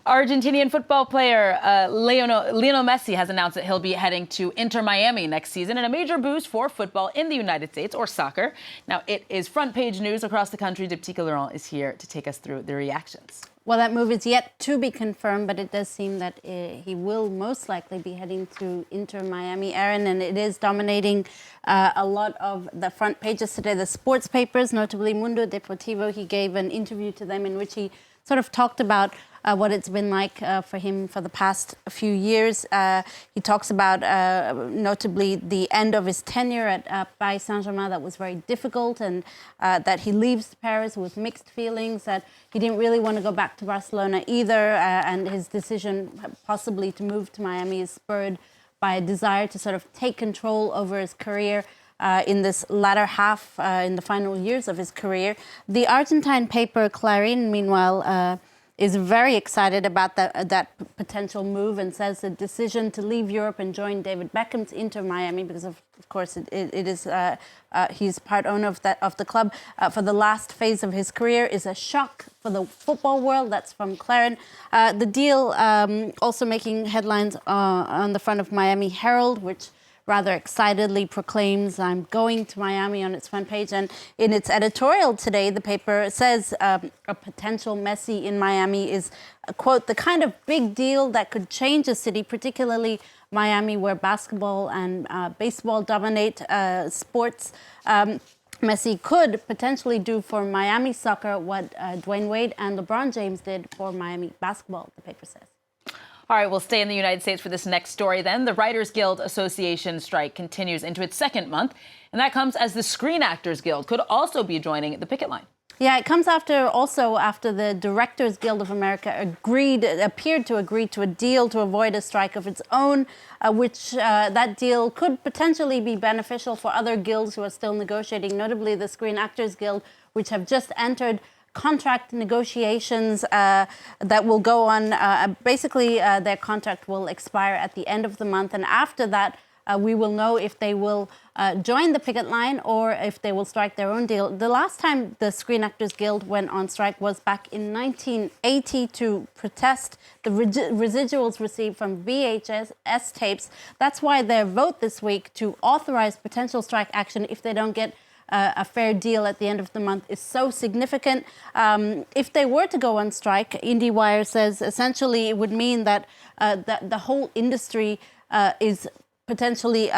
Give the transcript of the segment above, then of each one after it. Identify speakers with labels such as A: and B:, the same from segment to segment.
A: Argentinian football player Lionel Messi has announced that he'll be heading to Inter Miami next season in a major boost for football in the United States, or soccer. Now, it is front page news across the country. Diptyque Laurent is here to take us through the reactions.
B: Well, that move is yet to be confirmed, but it does seem that he will most likely be heading to Inter Miami, Aaron, and it is dominating a lot of the front pages today. The sports papers, notably Mundo Deportivo, he gave an interview to them in which he sort of talked about what it's been like for him for the past few years. He talks about notably the end of his tenure at Paris Saint-Germain that was very difficult, and that he leaves Paris with mixed feelings, that he didn't really want to go back to Barcelona either, and his decision possibly to move to Miami is spurred by a desire to sort of take control over his career in this latter half, in the final years of his career. The Argentine paper Clarín, meanwhile, is very excited about that potential move and says the decision to leave Europe and join David Beckham's Inter Miami, because of course it is he's part owner of the club for the last phase of his career, is a shock for the football world. That's from Clarín. The deal also making headlines on the front of Miami Herald, which rather excitedly proclaims, "I'm going to Miami" on its front page. And in its editorial today, the paper says a potential Messi in Miami is, quote, "the kind of big deal that could change a city, particularly Miami, where basketball and baseball dominate sports." Messi could potentially do for Miami soccer what Dwayne Wade and LeBron James did for Miami basketball, the paper says.
A: All right, we'll stay in the United States for this next story then. The Writers Guild Association strike continues into its second month, and that comes as the Screen Actors Guild could also be joining the picket line.
B: Yeah, it comes after the Directors Guild of America appeared to agree to a deal to avoid a strike of its own, which that deal could potentially be beneficial for other guilds who are still negotiating, notably the Screen Actors Guild, which have just entered contract negotiations that will go on. Basically, their contract will expire at the end of the month. And after that, we will know if they will join the picket line or if they will strike their own deal. The last time the Screen Actors Guild went on strike was back in 1980 to protest the residuals received from VHS tapes. That's why their vote this week to authorize potential strike action if they don't get a fair deal at the end of the month is so significant. If they were to go on strike, IndieWire says essentially it would mean that the whole industry is potentially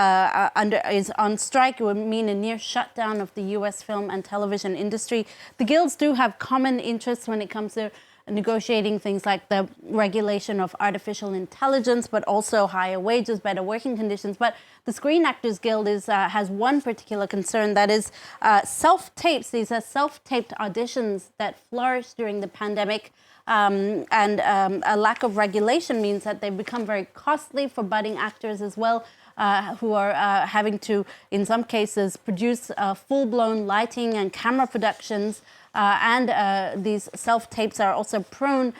B: is on strike. It would mean a near shutdown of the U.S. film and television industry. The guilds do have common interests when it comes to negotiating things like the regulation of artificial intelligence, but also higher wages, better working conditions. But the Screen Actors Guild has one particular concern, that is self-tapes. These are self-taped auditions that flourished during the pandemic. And a lack of regulation means that they become very costly for budding actors as well, who are having to, in some cases, produce full-blown lighting and camera productions. And these self-tapes are also prone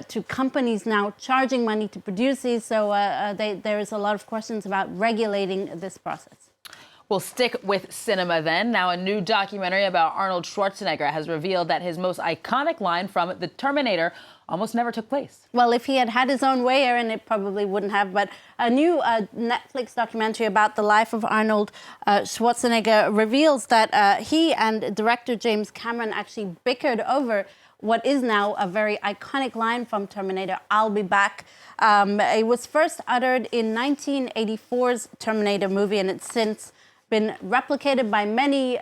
B: to companies now charging money to produce these. So there is a lot of questions about regulating this process.
A: We'll stick with cinema then. Now, a new documentary about Arnold Schwartznegger has revealed that his most iconic line from the Terminator almost never took place.
B: Well, if he had had his own way, Aaron, it probably wouldn't have. But a new Netflix documentary about the life of Arnold Schwartznegger reveals that he and director James Cameron actually bickered over what is now a very iconic line from Terminator, "I'll be back." It was first uttered in 1984's Terminator movie, and it's since been replicated by many.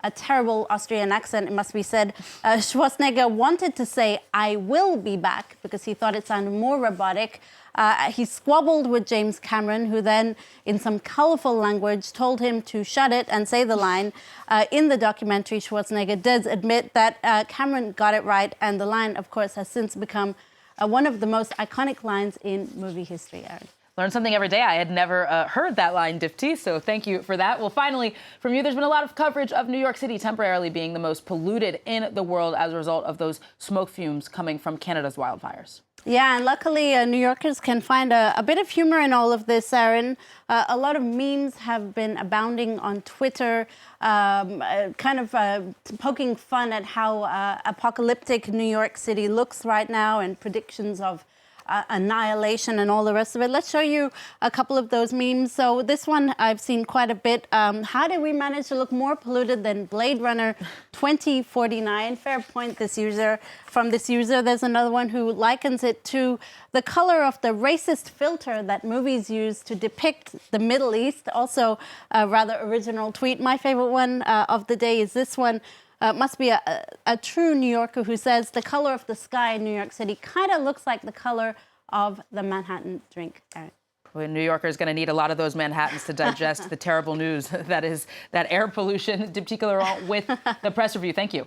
B: A terrible Austrian accent, it must be said. Schwarzenegger wanted to say, "I will be back," because he thought it sounded more robotic. He squabbled with James Cameron, who then, in some colorful language, told him to shut it and say the line. In the documentary, Schwarzenegger does admit that Cameron got it right, and the line, of course, has since become one of the most iconic lines in movie history, Aaron.
A: Learn something every day. I had never heard that line, Diptyque, so thank you for that. Well, finally, from you, there's been a lot of coverage of New York City temporarily being the most polluted in the world as a result of those smoke fumes coming from Canada's wildfires.
B: Yeah, and luckily New Yorkers can find a bit of humor in all of this, Aaron. A lot of memes have been abounding on Twitter, poking fun at how apocalyptic New York City looks right now, and predictions of annihilation and all the rest of it. Let's show you a couple of those memes. So this one I've seen quite a bit. How did we manage to look more polluted than Blade Runner 2049? Fair point, from this user. There's another one who likens it to the color of the racist filter that movies use to depict the Middle East. Also a rather original tweet. My favorite one of the day is this one. Must be a true New Yorker who says the color of the sky in New York City kind of looks like the color of the Manhattan drink.
A: Well, New Yorkers going to need a lot of those Manhattans to digest the terrible news that is that air pollution. Diptyque Laurent with the press review. Thank you.